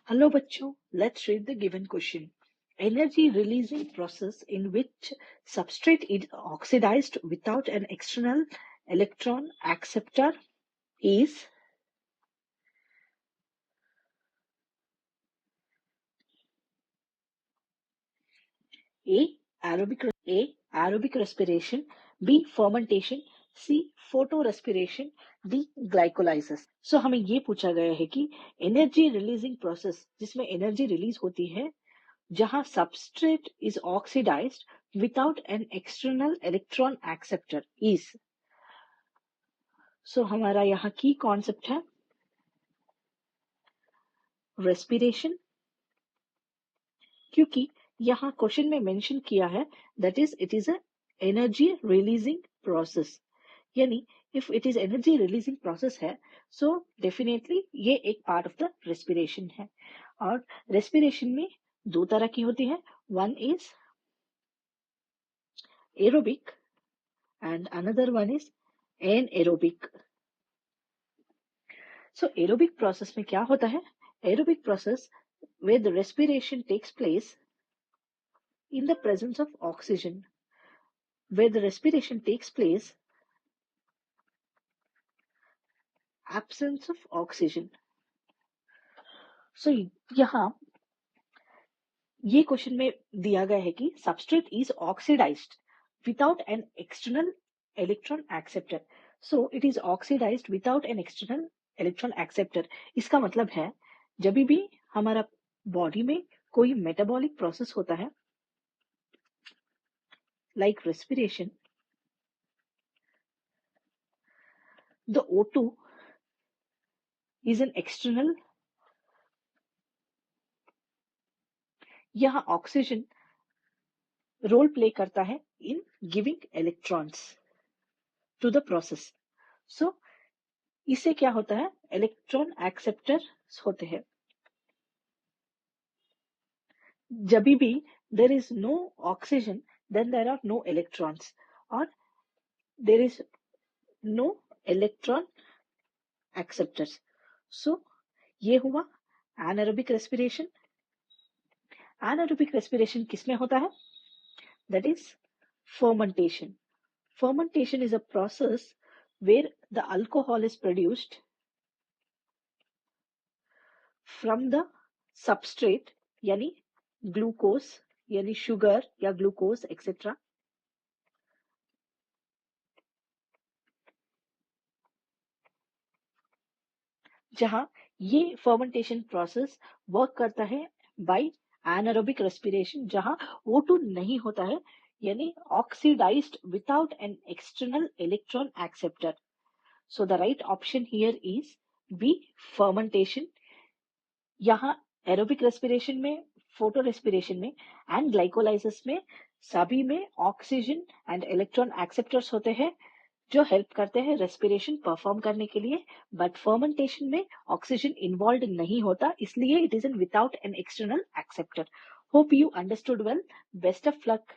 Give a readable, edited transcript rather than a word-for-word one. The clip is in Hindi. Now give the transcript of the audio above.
Hello bachcho, let's read the given question. Energy releasing process in which substrate is oxidized without an external electron acceptor is A. Aerobic respiration, B. fermentation, C. photorespiration, D. glycolysis. So हमें ये पूछा गया है कि एनर्जी रिलीजिंग प्रोसेस जिसमें एनर्जी रिलीज होती है जहां substrate is oxidized without an external electron acceptor is. So हमारा यहाँ की कॉन्सेप्ट है रेस्पिरेशन, क्योंकि यहाँ क्वेश्चन में मेंशन किया है that is it is a energy releasing process, यानी if it is energy releasing process है सो डेफिनेटली ये एक पार्ट ऑफ द रेस्पिरेशन है। और रेस्पिरेशन में दो तरह की होती है, one is aerobic and another one is anaerobic. So aerobic process में क्या होता है? Aerobic process where the respiration takes place in the presence of oxygen, where the respiration takes place absence of oxygen. So यहाँ ये क्वेश्चन में दिया गया है कि substrate is oxidized without an external electron acceptor. So it is oxidized without an external electron acceptor. इसका मतलब है जब भी हमारा बॉडी में कोई मेटाबॉलिक प्रोसेस होता है like respiration, the O2 is an external, यहाँ ऑक्सीजन रोल प्ले करता है in giving electrons to the process. So इससे क्या होता है, इलेक्ट्रॉन एक्सेप्टर होते हैं। जब भी there is no oxygen then there are no electrons और there is no electron acceptors. So ये हुआ एनारोबिक रेस्पिरेशन। एनारोबिक रेस्पिरेशन किसमें होता है? That is fermentation. Fermentation is a process where the alcohol is produced from the substrate, यानी ग्लूकोज यानी शुगर या ग्लूकोज एक्सेट्रा, जहां ये फर्मेंटेशन प्रोसेस वर्क करता है बाय एनारोबिक रेस्पिरेशन, जहां O2 नहीं होता है, यानी oxidized without an external electron acceptor. So the right option here is B, fermentation. यहाँ एरोबिक रेस्पिरेशन में, फोटो रेस्पिरेशन में एंड ग्लाइकोलाइसिस में सभी में ऑक्सीजन एंड इलेक्ट्रॉन एक्सेप्टर्स होते हैं जो हेल्प करते हैं रेस्पिरेशन परफॉर्म करने के लिए। बट फर्मेंटेशन में ऑक्सीजन इन्वॉल्व नहीं होता, इसलिए it is without an external acceptor. Hope you understood well. Best of luck.